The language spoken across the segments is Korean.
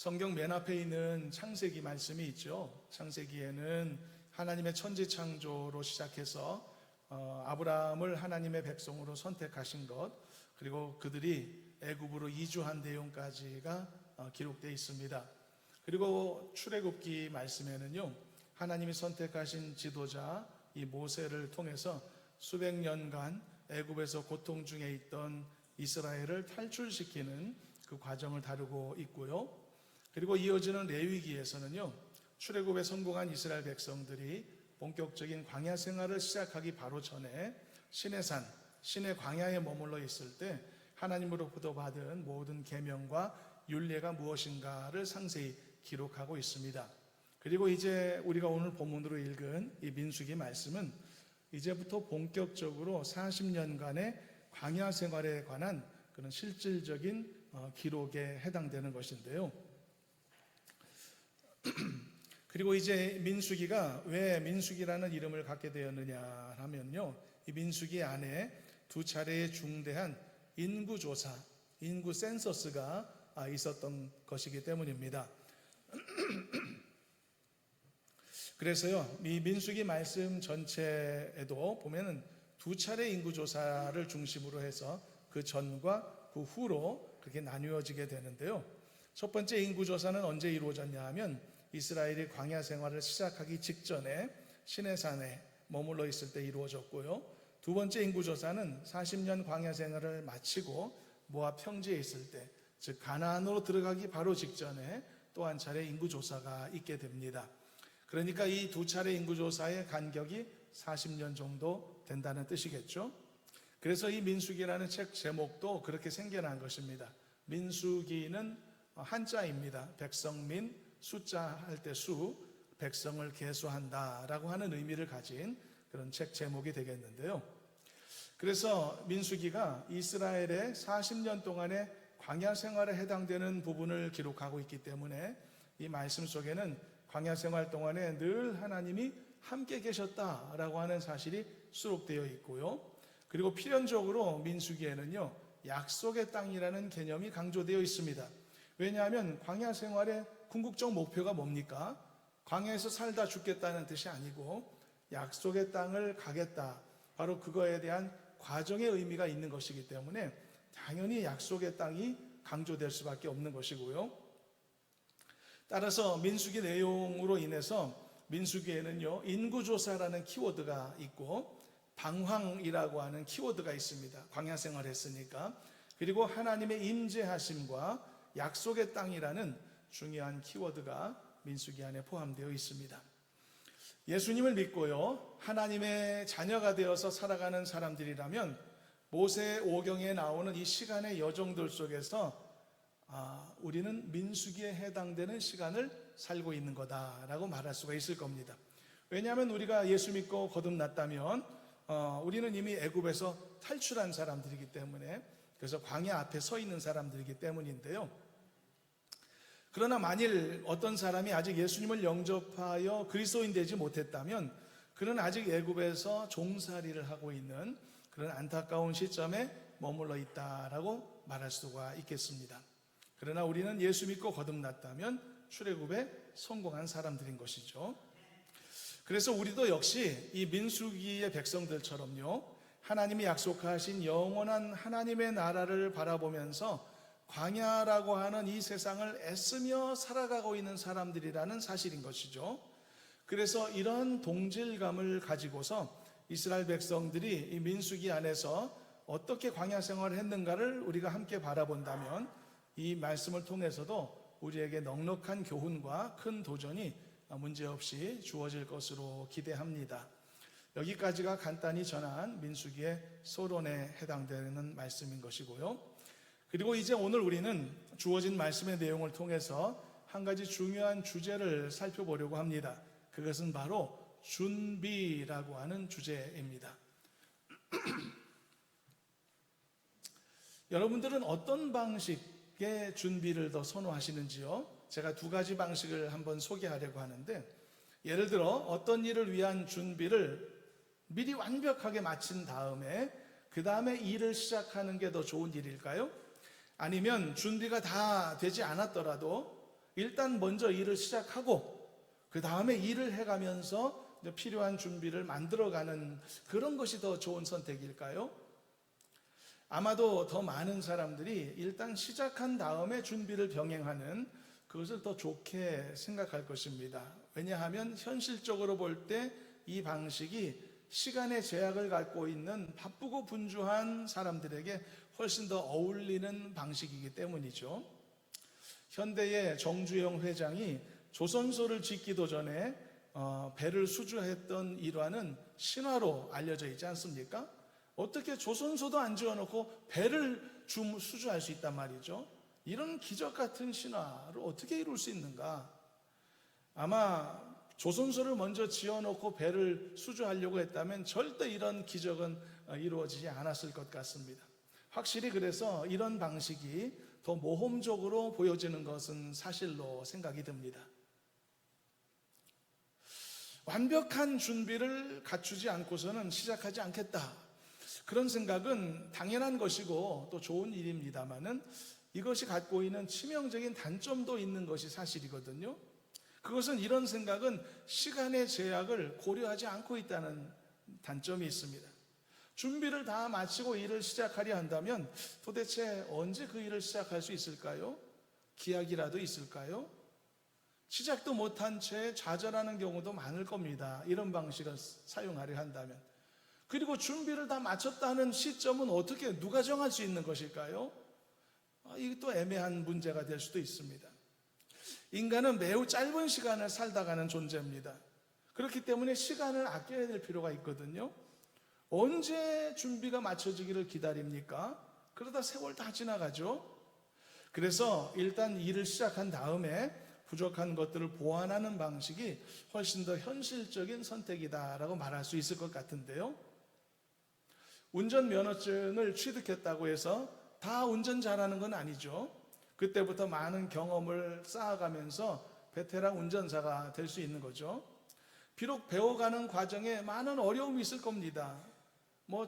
성경 맨 앞에 있는 창세기 말씀이 있죠. 창세기에는 하나님의 천지 창조로 시작해서 아브라함을 하나님의 백성으로 선택하신 것, 그리고 그들이 애굽으로 이주한 내용까지가 기록되어 있습니다. 그리고 출애굽기 말씀에는요, 하나님이 선택하신 지도자 이 모세를 통해서 수백 년간 애굽에서 고통 중에 있던 이스라엘을 탈출시키는 그 과정을 다루고 있고요. 그리고 이어지는 레위기에서는요, 출애굽에 성공한 이스라엘 백성들이 본격적인 광야 생활을 시작하기 바로 전에 시내산, 시내 광야에 머물러 있을 때 하나님으로부터 받은 모든 계명과 율례가 무엇인가를 상세히 기록하고 있습니다. 그리고 이제 우리가 오늘 본문으로 읽은 이 민수기 말씀은 이제부터 본격적으로 40년간의 광야 생활에 관한 그런 실질적인 기록에 해당되는 것인데요. 그리고 이제 민수기가 왜 민수기라는 이름을 갖게 되었느냐 하면요, 이 민수기 안에 두 차례의 중대한 인구조사, 인구 센서스가 있었던 것이기 때문입니다. 그래서요, 이 민수기 말씀 전체에도 보면은 두 차례 인구조사를 중심으로 해서 그 전과 그 후로 그렇게 나뉘어지게 되는데요. 첫 번째 인구조사는 언제 이루어졌냐 하면 이스라엘이 광야 생활을 시작하기 직전에 시내산에 머물러 있을 때 이루어졌고요. 두 번째 인구조사는 40년 광야 생활을 마치고 모압 평지에 있을 때, 즉 가나안으로 들어가기 바로 직전에 또 한 차례 인구조사가 있게 됩니다. 그러니까 이 두 차례 인구조사의 간격이 40년 정도 된다는 뜻이겠죠. 그래서 이 민수기라는 책 제목도 그렇게 생겨난 것입니다. 민수기는 한자입니다. 백성민, 숫자 할 때 수, 백성을 계수한다라고 하는 의미를 가진 그런 책 제목이 되겠는데요. 그래서 민수기가 이스라엘의 40년 동안의 광야 생활에 해당되는 부분을 기록하고 있기 때문에 이 말씀 속에는 광야 생활 동안에 늘 하나님이 함께 계셨다라고 하는 사실이 수록되어 있고요. 그리고 필연적으로 민수기에는요, 약속의 땅이라는 개념이 강조되어 있습니다. 왜냐하면 광야 생활의 궁극적 목표가 뭡니까? 광야에서 살다 죽겠다는 뜻이 아니고 약속의 땅을 가겠다, 바로 그거에 대한 과정의 의미가 있는 것이기 때문에 당연히 약속의 땅이 강조될 수밖에 없는 것이고요. 따라서 민수기 내용으로 인해서 민수기에는요, 인구조사라는 키워드가 있고 방황이라고 하는 키워드가 있습니다. 광야 생활을 했으니까. 그리고 하나님의 임재하심과 약속의 땅이라는 중요한 키워드가 민수기 안에 포함되어 있습니다. 예수님을 믿고요, 하나님의 자녀가 되어서 살아가는 사람들이라면 모세 오경에 나오는 이 시간의 여정들 속에서 우리는 민수기에 해당되는 시간을 살고 있는 거다라고 말할 수가 있을 겁니다. 왜냐하면 우리가 예수 믿고 거듭났다면 우리는 이미 애굽에서 탈출한 사람들이기 때문에, 그래서 광야 앞에 서 있는 사람들이기 때문인데요. 그러나 만일 어떤 사람이 아직 예수님을 영접하여 그리스도인 되지 못했다면 그는 아직 애굽에서 종살이를 하고 있는 그런 안타까운 시점에 머물러 있다라고 말할 수가 있겠습니다. 그러나 우리는 예수 믿고 거듭났다면 출애굽에 성공한 사람들인 것이죠. 그래서 우리도 역시 이 민수기의 백성들처럼요, 하나님이 약속하신 영원한 하나님의 나라를 바라보면서 광야라고 하는 이 세상을 애쓰며 살아가고 있는 사람들이라는 사실인 것이죠. 그래서 이런 동질감을 가지고서 이스라엘 백성들이 이 민수기 안에서 어떻게 광야 생활을 했는가를 우리가 함께 바라본다면 이 말씀을 통해서도 우리에게 넉넉한 교훈과 큰 도전이 문제없이 주어질 것으로 기대합니다. 여기까지가 간단히 전한 민수기의 서론에 해당되는 말씀인 것이고요. 그리고 이제 오늘 우리는 주어진 말씀의 내용을 통해서 한 가지 중요한 주제를 살펴보려고 합니다. 그것은 바로 준비라고 하는 주제입니다. 여러분들은 어떤 방식의 준비를 더 선호하시는지요? 제가 두 가지 방식을 한번 소개하려고 하는데, 예를 들어 어떤 일을 위한 준비를 미리 완벽하게 마친 다음에 그 다음에 일을 시작하는 게 더 좋은 일일까요? 아니면 준비가 다 되지 않았더라도 일단 먼저 일을 시작하고 그 다음에 일을 해가면서 필요한 준비를 만들어가는 그런 것이 더 좋은 선택일까요? 아마도 더 많은 사람들이 일단 시작한 다음에 준비를 병행하는 그것을 더 좋게 생각할 것입니다. 왜냐하면 현실적으로 볼 때 이 방식이 시간의 제약을 갖고 있는 바쁘고 분주한 사람들에게 훨씬 더 어울리는 방식이기 때문이죠. 현대의 정주영 회장이 조선소를 짓기도 전에 배를 수주했던 일화는 신화로 알려져 있지 않습니까? 어떻게 조선소도 안 지어놓고 배를 수주할 수 있단 말이죠. 이런 기적 같은 신화를 어떻게 이룰 수 있는가? 아마 조선소를 먼저 지어놓고 배를 수주하려고 했다면 절대 이런 기적은 이루어지지 않았을 것 같습니다. 확실히 그래서 이런 방식이 더 모험적으로 보여지는 것은 사실로 생각이 듭니다. 완벽한 준비를 갖추지 않고서는 시작하지 않겠다. 그런 생각은 당연한 것이고 또 좋은 일입니다만은 이것이 갖고 있는 치명적인 단점도 있는 것이 사실이거든요. 그것은 이런 생각은 시간의 제약을 고려하지 않고 있다는 단점이 있습니다. 준비를 다 마치고 일을 시작하려 한다면 도대체 언제 그 일을 시작할 수 있을까요? 기약이라도 있을까요? 시작도 못한 채 좌절하는 경우도 많을 겁니다. 이런 방식을 사용하려 한다면. 그리고 준비를 다 마쳤다는 시점은 어떻게 누가 정할 수 있는 것일까요? 이게 또 애매한 문제가 될 수도 있습니다. 인간은 매우 짧은 시간을 살다가는 존재입니다. 그렇기 때문에 시간을 아껴야 될 필요가 있거든요. 언제 준비가 맞춰지기를 기다립니까? 그러다 세월 다 지나가죠. 그래서 일단 일을 시작한 다음에 부족한 것들을 보완하는 방식이 훨씬 더 현실적인 선택이다라고 말할 수 있을 것 같은데요. 운전면허증을 취득했다고 해서 다 운전 잘하는 건 아니죠. 그때부터 많은 경험을 쌓아가면서 베테랑 운전사가 될 수 있는 거죠. 비록 배워가는 과정에 많은 어려움이 있을 겁니다.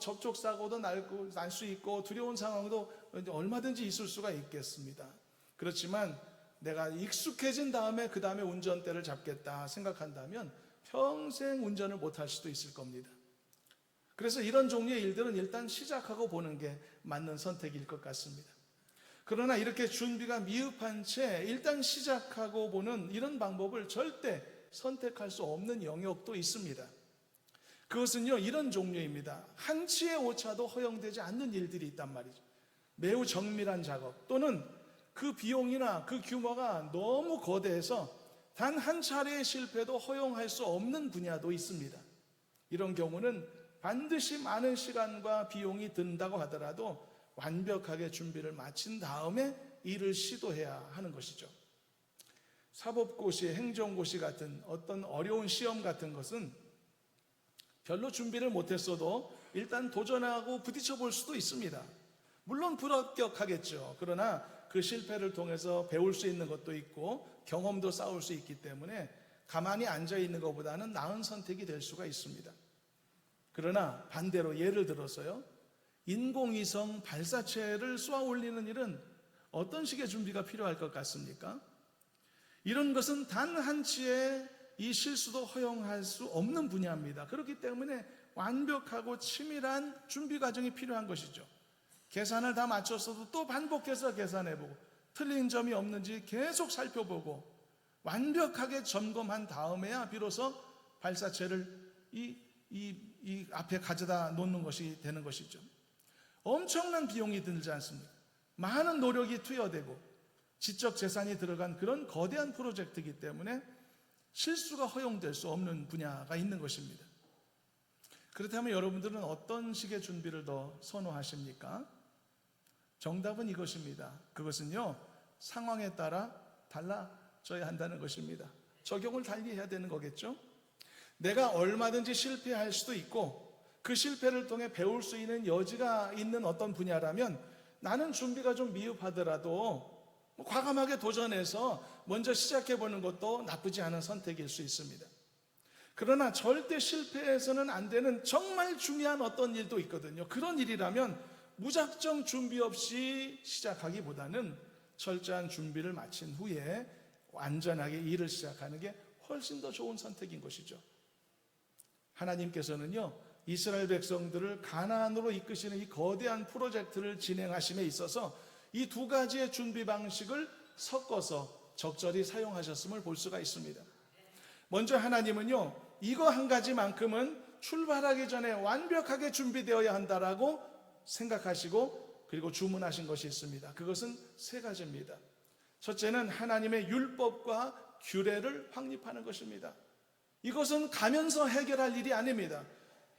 접촉사고도 날 수 있고 두려운 상황도 얼마든지 있을 수가 있겠습니다. 그렇지만 내가 익숙해진 다음에 그 다음에 운전대를 잡겠다 생각한다면 평생 운전을 못할 수도 있을 겁니다. 그래서 이런 종류의 일들은 일단 시작하고 보는 게 맞는 선택일 것 같습니다. 그러나 이렇게 준비가 미흡한 채 일단 시작하고 보는 이런 방법을 절대 선택할 수 없는 영역도 있습니다. 그것은요, 이런 종류입니다. 한치의 오차도 허용되지 않는 일들이 있단 말이죠. 매우 정밀한 작업 또는 그 비용이나 그 규모가 너무 거대해서 단 한 차례의 실패도 허용할 수 없는 분야도 있습니다. 이런 경우는 반드시 많은 시간과 비용이 든다고 하더라도 완벽하게 준비를 마친 다음에 일을 시도해야 하는 것이죠. 사법고시, 행정고시 같은 어떤 어려운 시험 같은 것은 별로 준비를 못했어도 일단 도전하고 부딪혀 볼 수도 있습니다. 물론 불합격하겠죠. 그러나 그 실패를 통해서 배울 수 있는 것도 있고 경험도 쌓을 수 있기 때문에 가만히 앉아 있는 것보다는 나은 선택이 될 수가 있습니다. 그러나 반대로 예를 들어서요, 인공위성 발사체를 쏘아 올리는 일은 어떤 식의 준비가 필요할 것 같습니까? 이런 것은 단 한치의 이 실수도 허용할 수 없는 분야입니다. 그렇기 때문에 완벽하고 치밀한 준비 과정이 필요한 것이죠. 계산을 다 맞췄어도 또 반복해서 계산해보고 틀린 점이 없는지 계속 살펴보고 완벽하게 점검한 다음에야 비로소 발사체를 이 앞에 가져다 놓는 것이 되는 것이죠. 엄청난 비용이 들지 않습니까? 많은 노력이 투여되고 지적 재산이 들어간 그런 거대한 프로젝트이기 때문에 실수가 허용될 수 없는 분야가 있는 것입니다. 그렇다면 여러분들은 어떤 식의 준비를 더 선호하십니까? 정답은 이것입니다. 그것은요, 상황에 따라 달라져야 한다는 것입니다. 적용을 달리 해야 되는 거겠죠? 내가 얼마든지 실패할 수도 있고 그 실패를 통해 배울 수 있는 여지가 있는 어떤 분야라면 나는 준비가 좀 미흡하더라도 과감하게 도전해서 먼저 시작해보는 것도 나쁘지 않은 선택일 수 있습니다. 그러나 절대 실패해서는 안 되는 정말 중요한 어떤 일도 있거든요. 그런 일이라면 무작정 준비 없이 시작하기보다는 철저한 준비를 마친 후에 안전하게 일을 시작하는 게 훨씬 더 좋은 선택인 것이죠. 하나님께서는요, 이스라엘 백성들을 가나안으로 이끄시는 이 거대한 프로젝트를 진행하심에 있어서 이 두 가지의 준비 방식을 섞어서 적절히 사용하셨음을 볼 수가 있습니다. 먼저 하나님은요, 이거 한 가지만큼은 출발하기 전에 완벽하게 준비되어야 한다라고 생각하시고 그리고 주문하신 것이 있습니다. 그것은 세 가지입니다. 첫째는 하나님의 율법과 규례를 확립하는 것입니다. 이것은 가면서 해결할 일이 아닙니다.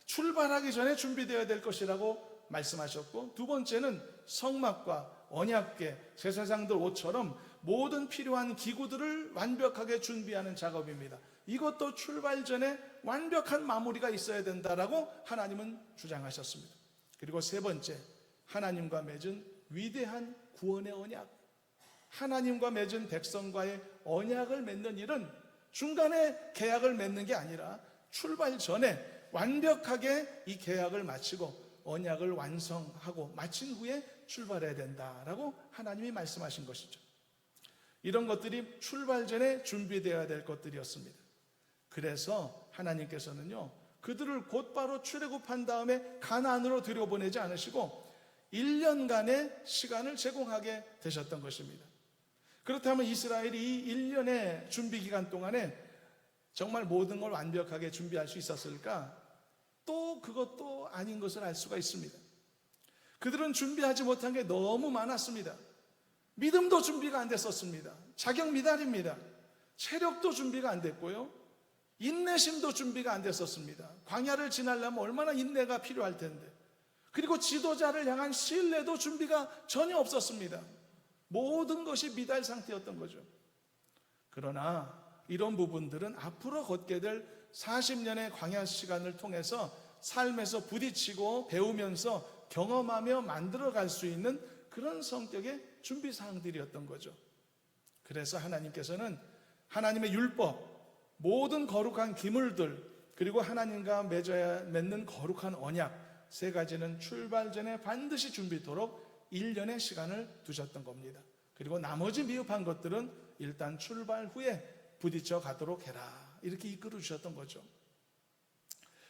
출발하기 전에 준비되어야 될 것이라고 말씀하셨고, 두 번째는 성막과 언약궤, 제사장들 옷처럼 모든 필요한 기구들을 완벽하게 준비하는 작업입니다. 이것도 출발 전에 완벽한 마무리가 있어야 된다라고 하나님은 주장하셨습니다. 그리고 세 번째, 하나님과 맺은 위대한 구원의 언약. 하나님과 맺은 백성과의 언약을 맺는 일은 중간에 계약을 맺는 게 아니라 출발 전에 완벽하게 이 계약을 마치고 언약을 완성하고 마친 후에 출발해야 된다라고 하나님이 말씀하신 것이죠. 이런 것들이 출발 전에 준비되어야 될 것들이었습니다. 그래서 하나님께서는요, 그들을 곧바로 출애굽한 다음에 가나안으로 들여보내지 않으시고 1년간의 시간을 제공하게 되셨던 것입니다. 그렇다면 이스라엘이 이 1년의 준비 기간 동안에 정말 모든 걸 완벽하게 준비할 수 있었을까? 또 그것도 아닌 것을 알 수가 있습니다. 그들은 준비하지 못한 게 너무 많았습니다. 믿음도 준비가 안 됐었습니다. 자격 미달입니다. 체력도 준비가 안 됐고요, 인내심도 준비가 안 됐었습니다. 광야를 지나려면 얼마나 인내가 필요할 텐데, 그리고 지도자를 향한 신뢰도 준비가 전혀 없었습니다. 모든 것이 미달 상태였던 거죠. 그러나 이런 부분들은 앞으로 걷게 될 40년의 광야 시간을 통해서 삶에서 부딪히고 배우면서 경험하며 만들어갈 수 있는 그런 성격의 준비 사항들이었던 거죠. 그래서 하나님께서는 하나님의 율법, 모든 거룩한 기물들, 그리고 하나님과 맺는 거룩한 언약 세 가지는 출발 전에 반드시 준비토록 1년의 시간을 두셨던 겁니다. 그리고 나머지 미흡한 것들은 일단 출발 후에 부딪혀 가도록 해라, 이렇게 이끌어 주셨던 거죠.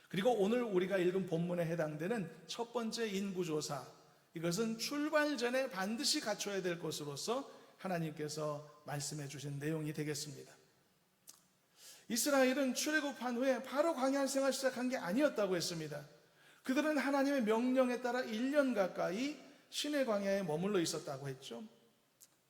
그리고 오늘 우리가 읽은 본문에 해당되는 첫 번째 인구조사, 이것은 출발 전에 반드시 갖춰야 될 것으로서 하나님께서 말씀해 주신 내용이 되겠습니다. 이스라엘은 출애굽한 후에 바로 광야 생활 시작한 게 아니었다고 했습니다. 그들은 하나님의 명령에 따라 1년 가까이 시내 광야에 머물러 있었다고 했죠.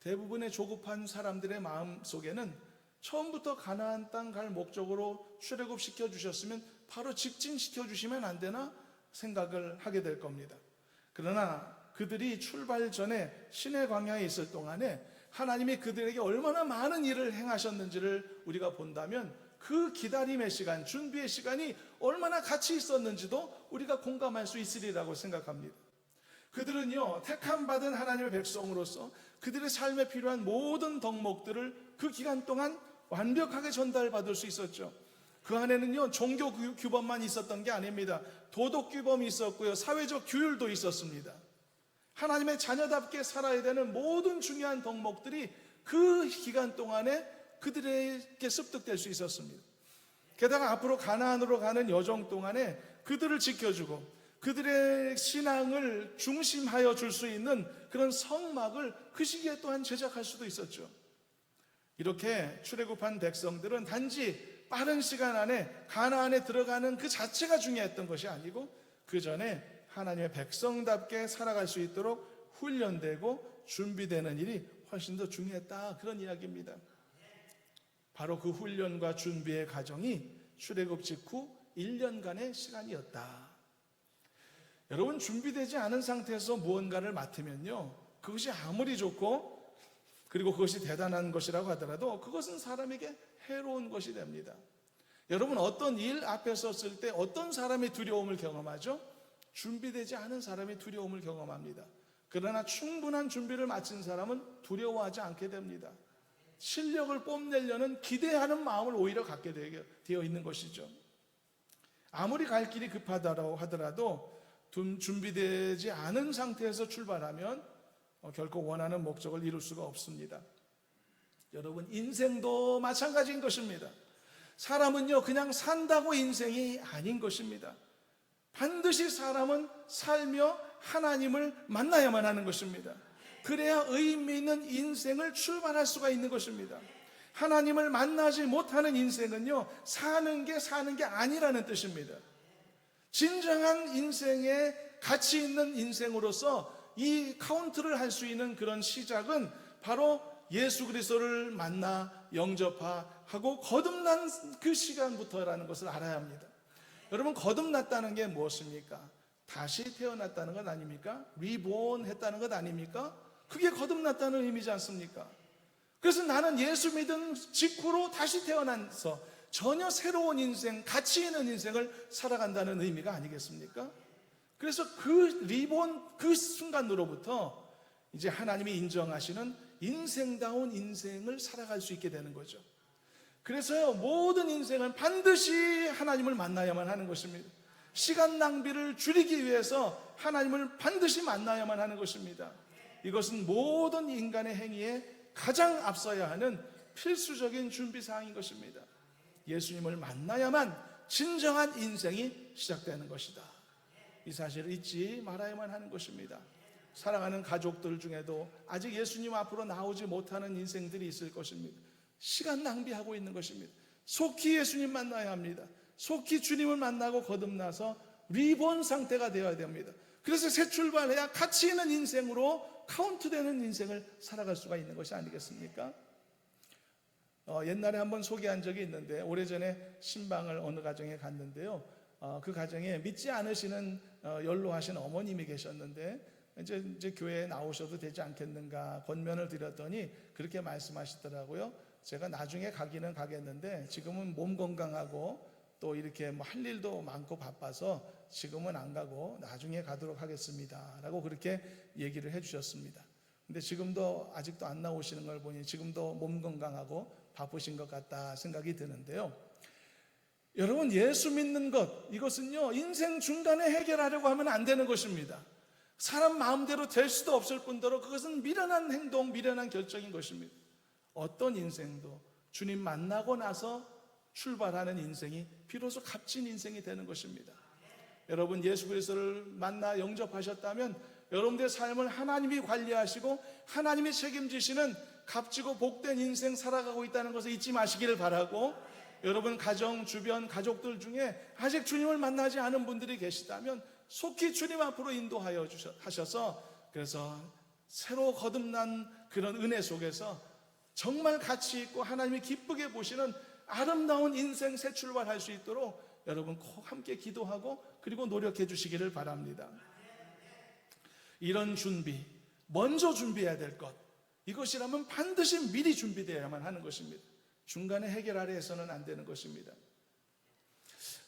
대부분의 조급한 사람들의 마음 속에는 처음부터 가나안 땅 갈 목적으로 출애굽시켜 주셨으면 바로 직진시켜 주시면 안 되나 생각을 하게 될 겁니다. 그러나 그들이 출발 전에 시내 광야에 있을 동안에 하나님이 그들에게 얼마나 많은 일을 행하셨는지를 우리가 본다면 그 기다림의 시간, 준비의 시간이 얼마나 가치 있었는지도 우리가 공감할 수 있으리라고 생각합니다. 그들은요, 택함 받은 하나님의 백성으로서 그들의 삶에 필요한 모든 덕목들을 그 기간 동안 완벽하게 전달받을 수 있었죠. 그 안에는요, 종교 규범만 있었던 게 아닙니다. 도덕 규범이 있었고요, 사회적 규율도 있었습니다. 하나님의 자녀답게 살아야 되는 모든 중요한 덕목들이 그 기간 동안에 그들에게 습득될 수 있었습니다. 게다가 앞으로 가나안으로 가는 여정 동안에 그들을 지켜주고 그들의 신앙을 중심하여 줄 수 있는 그런 성막을 그 시기에 또한 제작할 수도 있었죠. 이렇게 출애굽한 백성들은 단지 빠른 시간 안에 가나안에 들어가는 그 자체가 중요했던 것이 아니고 그 전에 하나님의 백성답게 살아갈 수 있도록 훈련되고 준비되는 일이 훨씬 더 중요했다, 그런 이야기입니다. 바로 그 훈련과 준비의 과정이 출애굽 직후 1년간의 시간이었다. 여러분, 준비되지 않은 상태에서 무언가를 맡으면요, 그것이 아무리 좋고 그리고 그것이 대단한 것이라고 하더라도 그것은 사람에게 해로운 것이 됩니다. 여러분, 어떤 일 앞에 섰을 때 어떤 사람이 두려움을 경험하죠? 준비되지 않은 사람이 두려움을 경험합니다. 그러나 충분한 준비를 마친 사람은 두려워하지 않게 됩니다. 실력을 뽐내려는 기대하는 마음을 오히려 갖게 되어 있는 것이죠. 아무리 갈 길이 급하다고 하더라도 준비되지 않은 상태에서 출발하면 결코 원하는 목적을 이룰 수가 없습니다. 여러분, 인생도 마찬가지인 것입니다. 사람은요, 그냥 산다고 인생이 아닌 것입니다. 반드시 사람은 살며 하나님을 만나야만 하는 것입니다. 그래야 의미 있는 인생을 출발할 수가 있는 것입니다. 하나님을 만나지 못하는 인생은요, 사는 게 아니라는 뜻입니다. 진정한 인생에 가치 있는 인생으로서 이 카운트를 할 수 있는 그런 시작은 바로 예수 그리스도를 만나 영접하고 거듭난 그 시간부터라는 것을 알아야 합니다. 여러분, 거듭났다는 게 무엇입니까? 다시 태어났다는 것 아닙니까? 리본 했다는 것 아닙니까? 그게 거듭났다는 의미지 않습니까? 그래서 나는 예수 믿은 직후로 다시 태어나서 전혀 새로운 인생, 가치 있는 인생을 살아간다는 의미가 아니겠습니까? 그래서 그 리본, 그 순간으로부터 이제 하나님이 인정하시는 인생다운 인생을 살아갈 수 있게 되는 거죠. 그래서요, 모든 인생은 반드시 하나님을 만나야만 하는 것입니다. 시간 낭비를 줄이기 위해서 하나님을 반드시 만나야만 하는 것입니다. 이것은 모든 인간의 행위에 가장 앞서야 하는 필수적인 준비사항인 것입니다. 예수님을 만나야만 진정한 인생이 시작되는 것이다. 이 사실을 잊지 말아야만 하는 것입니다. 사랑하는 가족들 중에도 아직 예수님 앞으로 나오지 못하는 인생들이 있을 것입니다. 시간 낭비하고 있는 것입니다. 속히 예수님 만나야 합니다. 속히 주님을 만나고 거듭나서 리본 상태가 되어야 됩니다. 그래서 새 출발해야 가치 있는 인생으로 카운트되는 인생을 살아갈 수가 있는 것이 아니겠습니까? 옛날에 한번 소개한 적이 있는데, 오래전에 신방을 어느 가정에 갔는데요, 그 가정에 믿지 않으시는 연로하신 어머님이 계셨는데, 이제 교회에 나오셔도 되지 않겠는가 권면을 드렸더니 그렇게 말씀하시더라고요. 제가 나중에 가기는 가겠는데 지금은 몸 건강하고 또 이렇게 뭐 할 일도 많고 바빠서 지금은 안 가고 나중에 가도록 하겠습니다 라고 그렇게 얘기를 해주셨습니다. 근데 지금도 아직도 안 나오시는 걸 보니 지금도 몸 건강하고 바쁘신 것 같다 생각이 드는데요, 여러분, 예수 믿는 것, 이것은요 인생 중간에 해결하려고 하면 안 되는 것입니다. 사람 마음대로 될 수도 없을 뿐더러 그것은 미련한 행동, 미련한 결정인 것입니다. 어떤 인생도 주님 만나고 나서 출발하는 인생이 비로소 값진 인생이 되는 것입니다. 여러분, 예수 그리스도를 만나 영접하셨다면 여러분들의 삶을 하나님이 관리하시고 하나님이 책임지시는 값지고 복된 인생 살아가고 있다는 것을 잊지 마시기를 바라고, 여러분 가정, 주변 가족들 중에 아직 주님을 만나지 않은 분들이 계시다면 속히 주님 앞으로 인도하여 하셔서, 그래서 새로 거듭난 그런 은혜 속에서 정말 가치 있고 하나님이 기쁘게 보시는 아름다운 인생 새 출발할 수 있도록 여러분 꼭 함께 기도하고 그리고 노력해 주시기를 바랍니다. 이런 준비, 먼저 준비해야 될 것, 이것이라면 반드시 미리 준비되어야만 하는 것입니다. 중간에 해결하려 해서는 안 되는 것입니다.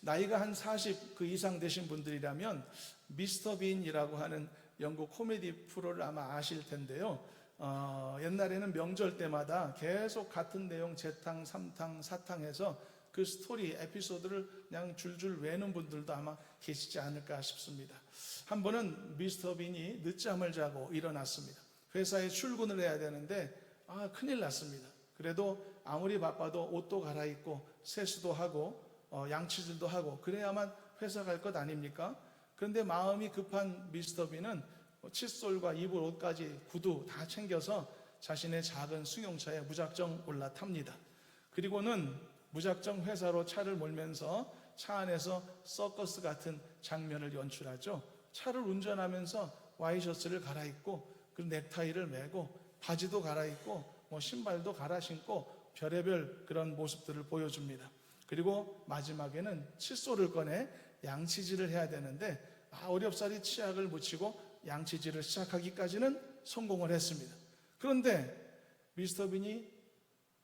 나이가 한 40 그 이상 되신 분들이라면 미스터 빈이라고 하는 영국 코미디 프로를 아마 아실 텐데요, 옛날에는 명절 때마다 계속 같은 내용 재탕, 3탕, 4탕 해서 그 스토리, 에피소드를 그냥 줄줄 외는 분들도 아마 계시지 않을까 싶습니다. 한 번은 미스터 빈이 늦잠을 자고 일어났습니다. 회사에 출근을 해야 되는데 큰일 났습니다. 그래도 아무리 바빠도 옷도 갈아입고 세수도 하고 양치질도 하고 그래야만 회사 갈 것 아닙니까? 그런데 마음이 급한 미스터 빈은 칫솔과 이불, 옷까지, 구두 다 챙겨서 자신의 작은 승용차에 무작정 올라탑니다. 그리고는 무작정 회사로 차를 몰면서 차 안에서 서커스 같은 장면을 연출하죠. 차를 운전하면서 와이셔츠를 갈아입고 그 넥타이를 매고 바지도 갈아입고 신발도 갈아 신고 별의별 그런 모습들을 보여줍니다. 그리고 마지막에는 칫솔을 꺼내 양치질을 해야 되는데 어렵사리 치약을 묻히고 양치질을 시작하기까지는 성공을 했습니다. 그런데 미스터 빈이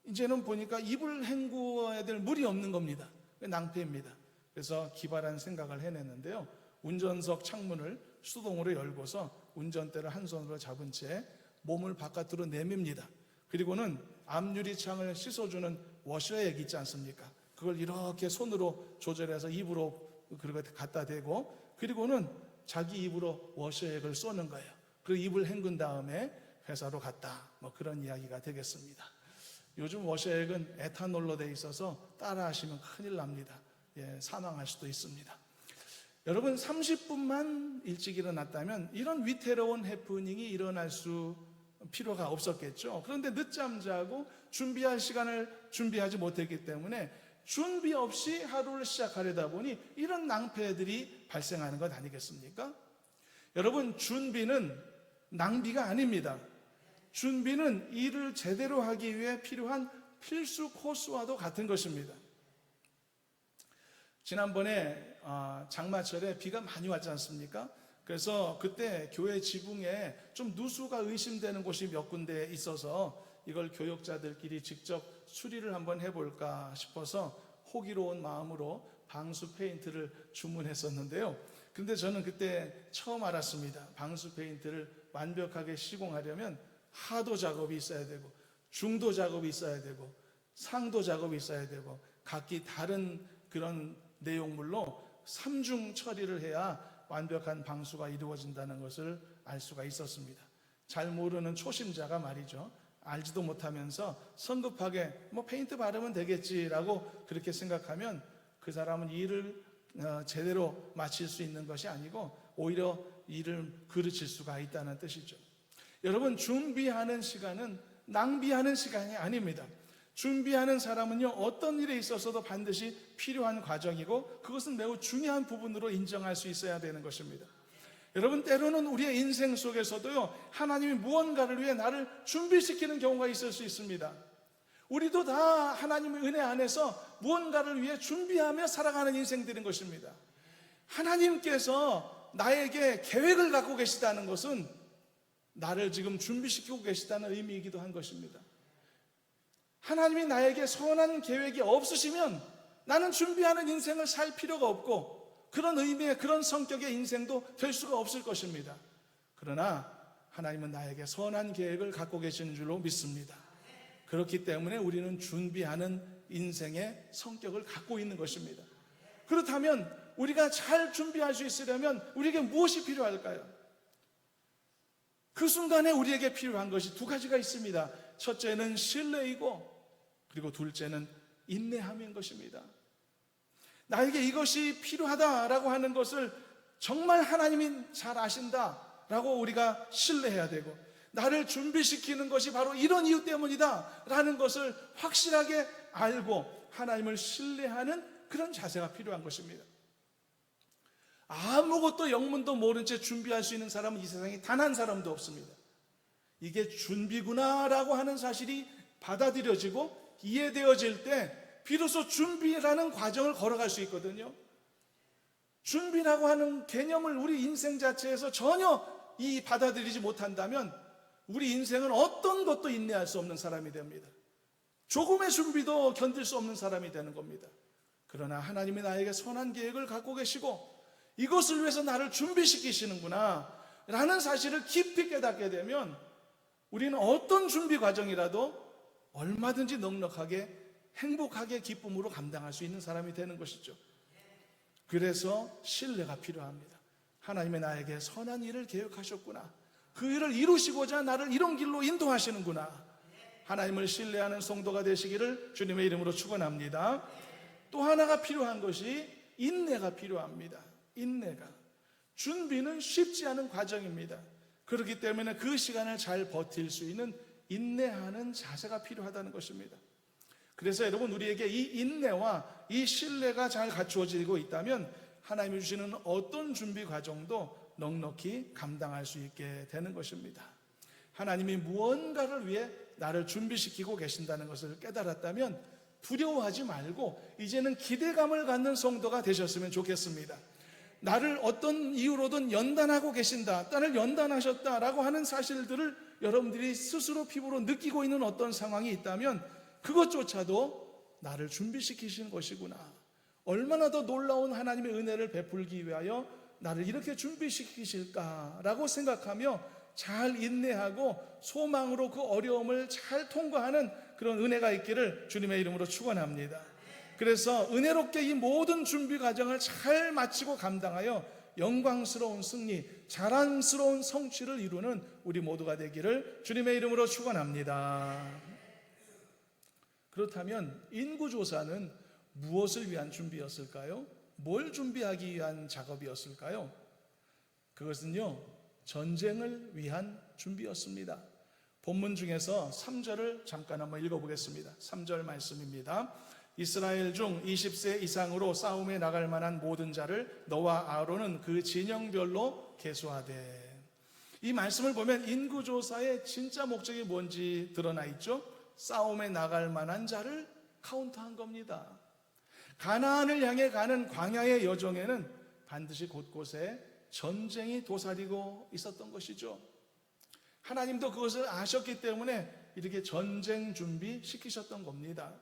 이제는 보니까 입을 헹구어야 될 물이 없는 겁니다. 낭패입니다. 그래서 기발한 생각을 해냈는데요, 운전석 창문을 수동으로 열고서 운전대를 한 손으로 잡은 채 몸을 바깥으로 내밉니다. 그리고는 앞유리창을 씻어주는 워셔액 있지 않습니까? 그걸 이렇게 손으로 조절해서 입으로 그걸 갖다 대고, 그리고는 자기 입으로 워셔액을 쏘는 거예요. 그리고 입을 헹군 다음에 회사로 갔다, 그런 이야기가 되겠습니다. 요즘 워셔액은 에탄올로 돼 있어서 따라하시면 큰일 납니다. 사망할 수도 있습니다. 여러분 30분만 일찍 일어났다면 이런 위태로운 해프닝이 일어날 필요가 없었겠죠. 그런데 늦잠 자고 준비할 시간을 준비하지 못했기 때문에 준비 없이 하루를 시작하려다 보니 이런 낭패들이 발생하는 것 아니겠습니까? 여러분, 준비는 낭비가 아닙니다. 준비는 일을 제대로 하기 위해 필요한 필수 코스와도 같은 것입니다. 지난번에 장마철에 비가 많이 왔지 않습니까? 그래서 그때 교회 지붕에 좀 누수가 의심되는 곳이 몇 군데 있어서 이걸 교역자들끼리 직접 수리를 한번 해볼까 싶어서 호기로운 마음으로 방수 페인트를 주문했었는데요. 근데 저는 그때 처음 알았습니다. 방수 페인트를 완벽하게 시공하려면 하도 작업이 있어야 되고 중도 작업이 있어야 되고 상도 작업이 있어야 되고 각기 다른 그런 내용물로 3중 처리를 해야 완벽한 방수가 이루어진다는 것을 알 수가 있었습니다. 잘 모르는 초심자가 말이죠. 알지도 못하면서 성급하게 페인트 바르면 되겠지라고 그렇게 생각하면 그 사람은 일을 제대로 마칠 수 있는 것이 아니고 오히려 일을 그르칠 수가 있다는 뜻이죠. 여러분, 준비하는 시간은 낭비하는 시간이 아닙니다. 준비하는 사람은요, 어떤 일에 있어서도 반드시 필요한 과정이고 그것은 매우 중요한 부분으로 인정할 수 있어야 되는 것입니다. 여러분, 때로는 우리의 인생 속에서도요, 하나님이 무언가를 위해 나를 준비시키는 경우가 있을 수 있습니다. 우리도 다 하나님의 은혜 안에서 무언가를 위해 준비하며 살아가는 인생들인 것입니다. 하나님께서 나에게 계획을 갖고 계시다는 것은 나를 지금 준비시키고 계시다는 의미이기도 한 것입니다. 하나님이 나에게 선한 계획이 없으시면 나는 준비하는 인생을 살 필요가 없고 그런 의미의 그런 성격의 인생도 될 수가 없을 것입니다. 그러나 하나님은 나에게 선한 계획을 갖고 계시는 줄로 믿습니다. 그렇기 때문에 우리는 준비하는 인생의 성격을 갖고 있는 것입니다. 그렇다면 우리가 잘 준비할 수 있으려면 우리에게 무엇이 필요할까요? 그 순간에 우리에게 필요한 것이 두 가지가 있습니다. 첫째는 신뢰이고 그리고 둘째는 인내함인 것입니다. 나에게 이것이 필요하다라고 하는 것을 정말 하나님이 잘 아신다라고 우리가 신뢰해야 되고 나를 준비시키는 것이 바로 이런 이유 때문이다 라는 것을 확실하게 알고 하나님을 신뢰하는 그런 자세가 필요한 것입니다. 아무것도 영문도 모른 채 준비할 수 있는 사람은 이 세상에 단 한 사람도 없습니다. 이게 준비구나라고 하는 사실이 받아들여지고 이해되어질 때 비로소 준비라는 과정을 걸어갈 수 있거든요. 준비라고 하는 개념을 우리 인생 자체에서 전혀 받아들이지 못한다면 우리 인생은 어떤 것도 인내할 수 없는 사람이 됩니다. 조금의 준비도 견딜 수 없는 사람이 되는 겁니다. 그러나 하나님이 나에게 선한 계획을 갖고 계시고 이것을 위해서 나를 준비시키시는구나 라는 사실을 깊이 깨닫게 되면 우리는 어떤 준비 과정이라도 얼마든지 넉넉하게 행복하게 기쁨으로 감당할 수 있는 사람이 되는 것이죠. 그래서 신뢰가 필요합니다. 하나님이 나에게 선한 일을 계획하셨구나. 그 일을 이루시고자 나를 이런 길로 인도하시는구나. 하나님을 신뢰하는 성도가 되시기를 주님의 이름으로 축원합니다. 또 하나가 필요한 것이 인내가 필요합니다. 인내가. 준비는 쉽지 않은 과정입니다. 그렇기 때문에 그 시간을 잘 버틸 수 있는 인내하는 자세가 필요하다는 것입니다. 그래서 여러분, 우리에게 이 인내와 이 신뢰가 잘 갖추어지고 있다면 하나님이 주시는 어떤 준비 과정도 넉넉히 감당할 수 있게 되는 것입니다. 하나님이 무언가를 위해 나를 준비시키고 계신다는 것을 깨달았다면 두려워하지 말고 이제는 기대감을 갖는 성도가 되셨으면 좋겠습니다. 나를 어떤 이유로든 연단하고 계신다, 나를 연단하셨다라고 하는 사실들을 여러분들이 스스로 피부로 느끼고 있는 어떤 상황이 있다면 그것조차도 나를 준비시키시는 것이구나. 얼마나 더 놀라운 하나님의 은혜를 베풀기 위하여 나를 이렇게 준비시키실까라고 생각하며 잘 인내하고 소망으로 그 어려움을 잘 통과하는 그런 은혜가 있기를 주님의 이름으로 축원합니다. 그래서 은혜롭게 이 모든 준비 과정을 잘 마치고 감당하여 영광스러운 승리, 자랑스러운 성취를 이루는 우리 모두가 되기를 주님의 이름으로 축원합니다. 그렇다면 인구조사는 무엇을 위한 준비였을까요? 뭘 준비하기 위한 작업이었을까요? 그것은요, 전쟁을 위한 준비였습니다. 본문 중에서 3절을 잠깐 한번 읽어보겠습니다. 3절 말씀입니다. 이스라엘 중 20세 이상으로 싸움에 나갈 만한 모든 자를 너와 아론은 그 진영별로 계수하되. 이 말씀을 보면 인구조사의 진짜 목적이 뭔지 드러나 있죠. 싸움에 나갈 만한 자를 카운트한 겁니다. 가나안을 향해 가는 광야의 여정에는 반드시 곳곳에 전쟁이 도사리고 있었던 것이죠. 하나님도 그것을 아셨기 때문에 이렇게 전쟁 준비 시키셨던 겁니다.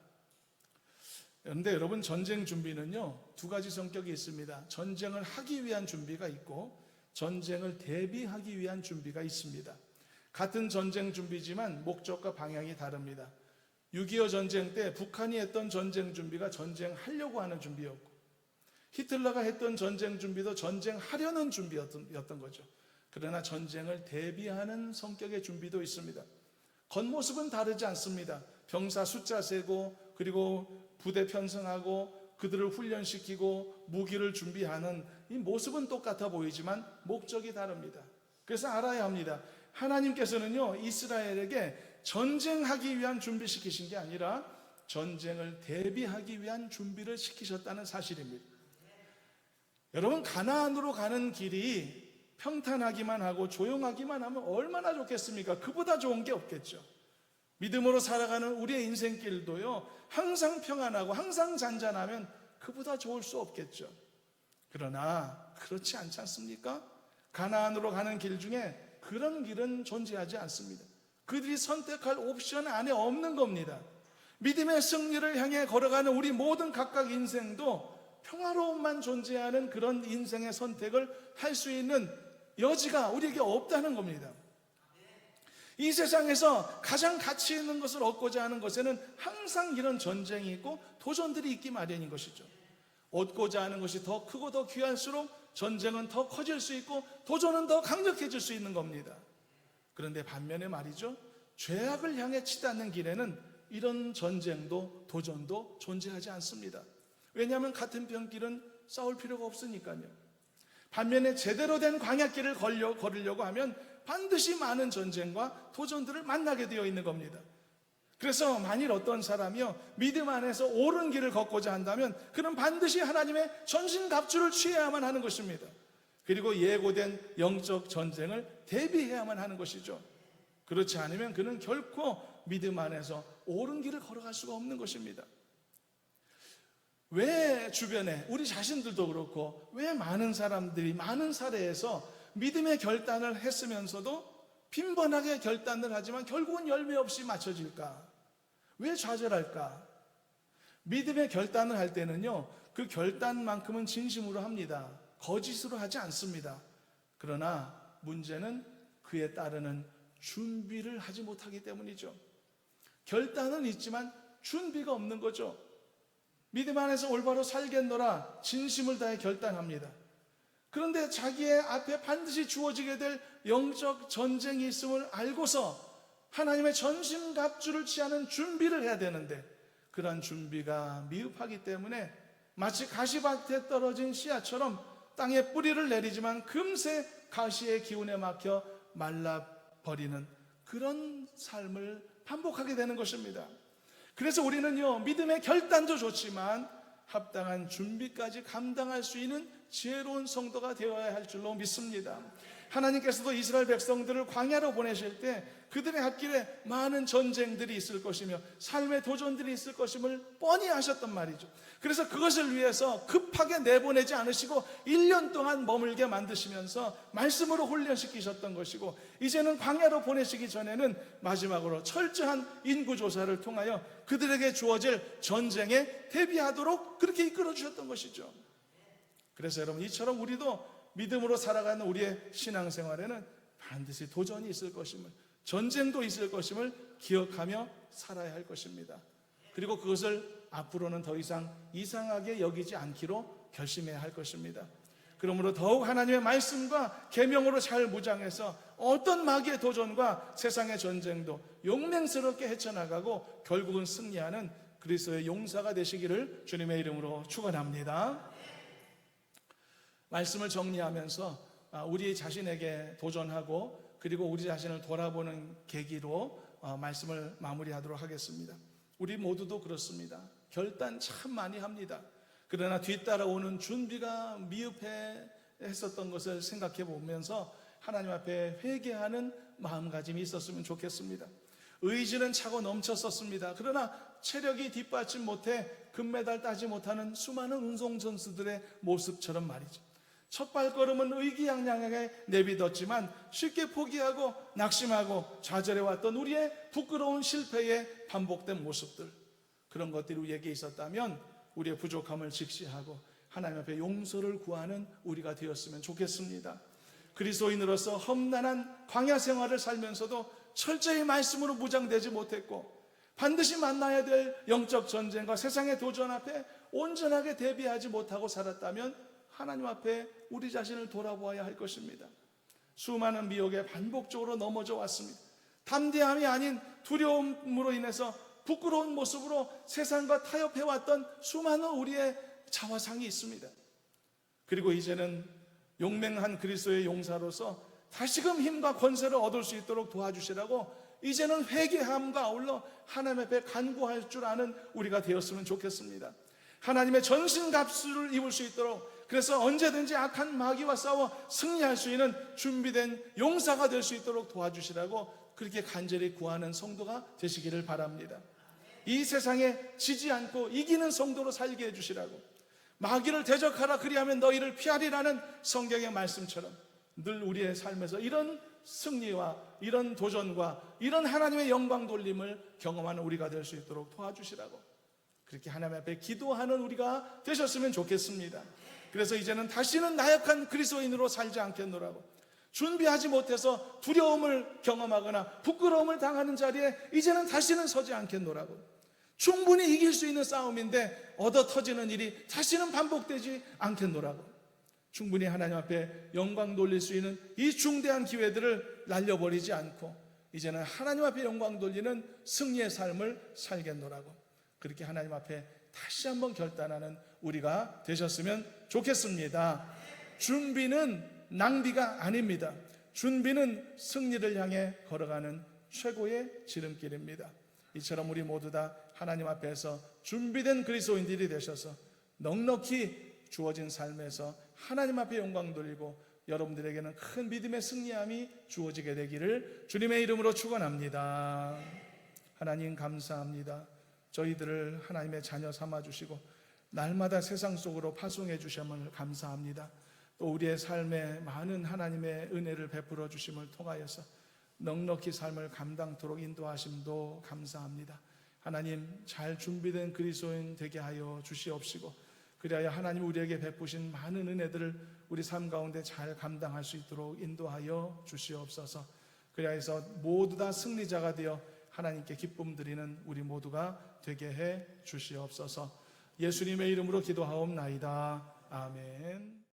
그런데 여러분, 전쟁 준비는요, 두 가지 성격이 있습니다. 전쟁을 하기 위한 준비가 있고 전쟁을 대비하기 위한 준비가 있습니다. 같은 전쟁 준비지만 목적과 방향이 다릅니다. 6.25 전쟁 때 북한이 했던 전쟁 준비가 전쟁하려고 하는 준비였고, 히틀러가 했던 전쟁 준비도 전쟁하려는 준비였던 거죠. 그러나 전쟁을 대비하는 성격의 준비도 있습니다. 겉모습은 다르지 않습니다. 병사 숫자 세고, 그리고 부대 편성하고, 그들을 훈련시키고 무기를 준비하는 이 모습은 똑같아 보이지만 목적이 다릅니다. 그래서 알아야 합니다. 하나님께서는요, 이스라엘에게 전쟁하기 위한 준비시키신 게 아니라 전쟁을 대비하기 위한 준비를 시키셨다는 사실입니다. 여러분, 가나안으로 가는 길이 평탄하기만 하고 조용하기만 하면 얼마나 좋겠습니까? 그보다 좋은 게 없겠죠. 믿음으로 살아가는 우리의 인생길도요, 항상 평안하고 항상 잔잔하면 그보다 좋을 수 없겠죠. 그러나 그렇지 않지 않습니까? 가나안으로 가는 길 중에 그런 길은 존재하지 않습니다. 그들이 선택할 옵션 안에 없는 겁니다. 믿음의 승리를 향해 걸어가는 우리 모든 각각 인생도 평화로움만 존재하는 그런 인생의 선택을 할 수 있는 여지가 우리에게 없다는 겁니다. 이 세상에서 가장 가치 있는 것을 얻고자 하는 것에는 항상 이런 전쟁이 있고 도전들이 있기 마련인 것이죠. 얻고자 하는 것이 더 크고 더 귀할수록 전쟁은 더 커질 수 있고 도전은 더 강력해질 수 있는 겁니다. 그런데 반면에 말이죠, 죄악을 향해 치닫는 길에는 이런 전쟁도 도전도 존재하지 않습니다. 왜냐하면 같은 병길은 싸울 필요가 없으니까요. 반면에 제대로 된 광야길을 걸으려고 하면 반드시 많은 전쟁과 도전들을 만나게 되어 있는 겁니다. 그래서 만일 어떤 사람이요, 믿음 안에서 옳은 길을 걷고자 한다면 그는 반드시 하나님의 전신갑주를 취해야만 하는 것입니다. 그리고 예고된 영적 전쟁을 대비해야만 하는 것이죠. 그렇지 않으면 그는 결코 믿음 안에서 옳은 길을 걸어갈 수가 없는 것입니다. 왜 주변에 우리 자신들도 그렇고 왜 많은 사람들이 많은 사례에서 믿음의 결단을 했으면서도 빈번하게 결단을 하지만 결국은 열매 없이 맞춰질까? 왜 좌절할까? 믿음의 결단을 할 때는요, 그 결단만큼은 진심으로 합니다. 거짓으로 하지 않습니다. 그러나 문제는 그에 따르는 준비를 하지 못하기 때문이죠. 결단은 있지만 준비가 없는 거죠. 믿음 안에서 올바로 살겠노라 진심을 다해 결단합니다. 그런데 자기의 앞에 반드시 주어지게 될 영적 전쟁이 있음을 알고서 하나님의 전신갑주를 취하는 준비를 해야 되는데 그러한 준비가 미흡하기 때문에 마치 가시밭에 떨어진 씨앗처럼 땅에 뿌리를 내리지만 금세 가시의 기운에 막혀 말라버리는 그런 삶을 반복하게 되는 것입니다. 그래서 우리는요, 믿음의 결단도 좋지만 합당한 준비까지 감당할 수 있는 지혜로운 성도가 되어야 할 줄로 믿습니다. 하나님께서도 이스라엘 백성들을 광야로 보내실 때 그들의 앞길에 많은 전쟁들이 있을 것이며 삶의 도전들이 있을 것임을 뻔히 아셨단 말이죠. 그래서 그것을 위해서 급하게 내보내지 않으시고 1년 동안 머물게 만드시면서 말씀으로 훈련시키셨던 것이고, 이제는 광야로 보내시기 전에는 마지막으로 철저한 인구조사를 통하여 그들에게 주어질 전쟁에 대비하도록 그렇게 이끌어 주셨던 것이죠. 그래서 여러분, 이처럼 우리도 믿음으로 살아가는 우리의 신앙생활에는 반드시 도전이 있을 것임을, 전쟁도 있을 것임을 기억하며 살아야 할 것입니다. 그리고 그것을 앞으로는 더 이상 이상하게 여기지 않기로 결심해야 할 것입니다. 그러므로 더욱 하나님의 말씀과 계명으로 잘 무장해서 어떤 마귀의 도전과 세상의 전쟁도 용맹스럽게 헤쳐나가고 결국은 승리하는 그리스도의 용사가 되시기를 주님의 이름으로 축원합니다. 말씀을 정리하면서 우리 자신에게 도전하고 그리고 우리 자신을 돌아보는 계기로 말씀을 마무리하도록 하겠습니다. 우리 모두도 그렇습니다. 결단 참 많이 합니다. 그러나 뒤따라오는 준비가 미흡했었던 것을 생각해 보면서 하나님 앞에 회개하는 마음가짐이 있었으면 좋겠습니다. 의지는 차고 넘쳤었습니다. 그러나 체력이 뒷받침 못해 금메달 따지 못하는 수많은 운동선수들의 모습처럼 말이죠. 첫 발걸음은 의기양양하게 내비뒀지만 쉽게 포기하고 낙심하고 좌절해왔던 우리의 부끄러운 실패의 반복된 모습들, 그런 것들이 우리에게 있었다면 우리의 부족함을 직시하고 하나님 앞에 용서를 구하는 우리가 되었으면 좋겠습니다. 그리스도인으로서 험난한 광야 생활을 살면서도 철저히 말씀으로 무장되지 못했고 반드시 만나야 될 영적 전쟁과 세상의 도전 앞에 온전하게 대비하지 못하고 살았다면 하나님 앞에 우리 자신을 돌아보아야 할 것입니다. 수많은 미혹에 반복적으로 넘어져 왔습니다. 담대함이 아닌 두려움으로 인해서 부끄러운 모습으로 세상과 타협해왔던 수많은 우리의 자화상이 있습니다. 그리고 이제는 용맹한 그리스도의 용사로서 다시금 힘과 권세를 얻을 수 있도록 도와주시라고 이제는 회개함과 아울러 하나님 앞에 간구할 줄 아는 우리가 되었으면 좋겠습니다. 하나님의 전신갑주를 입을 수 있도록, 그래서 언제든지 악한 마귀와 싸워 승리할 수 있는 준비된 용사가 될 수 있도록 도와주시라고 그렇게 간절히 구하는 성도가 되시기를 바랍니다. 이 세상에 지지 않고 이기는 성도로 살게 해주시라고, 마귀를 대적하라 그리하면 너희를 피하리라는 성경의 말씀처럼 늘 우리의 삶에서 이런 승리와 이런 도전과 이런 하나님의 영광 돌림을 경험하는 우리가 될 수 있도록 도와주시라고 그렇게 하나님 앞에 기도하는 우리가 되셨으면 좋겠습니다. 그래서 이제는 다시는 나약한 그리스도인으로 살지 않겠노라고, 준비하지 못해서 두려움을 경험하거나 부끄러움을 당하는 자리에 이제는 다시는 서지 않겠노라고, 충분히 이길 수 있는 싸움인데 얻어 터지는 일이 다시는 반복되지 않겠노라고, 충분히 하나님 앞에 영광 돌릴 수 있는 이 중대한 기회들을 날려버리지 않고 이제는 하나님 앞에 영광 돌리는 승리의 삶을 살겠노라고, 그렇게 하나님 앞에 다시 한번 결단하는 우리가 되셨으면 좋겠습니다. 준비는 낭비가 아닙니다. 준비는 승리를 향해 걸어가는 최고의 지름길입니다. 이처럼 우리 모두 다 하나님 앞에서 준비된 그리스도인들이 되셔서 넉넉히 주어진 삶에서 하나님 앞에 영광 돌리고 여러분들에게는 큰 믿음의 승리함이 주어지게 되기를 주님의 이름으로 축원합니다. 하나님 감사합니다. 저희들을 하나님의 자녀 삼아주시고 날마다 세상 속으로 파송해 주심을 감사합니다. 또 우리의 삶에 많은 하나님의 은혜를 베풀어 주심을 통하여서 넉넉히 삶을 감당토록 인도하심도 감사합니다. 하나님, 잘 준비된 그리스도인 되게 하여 주시옵시고 그리하여 하나님 우리에게 베푸신 많은 은혜들을 우리 삶 가운데 잘 감당할 수 있도록 인도하여 주시옵소서. 그리하여서 모두 다 승리자가 되어 하나님께 기쁨 드리는 우리 모두가 되게 해 주시옵소서. 예수님의 이름으로 기도하옵나이다. 아멘.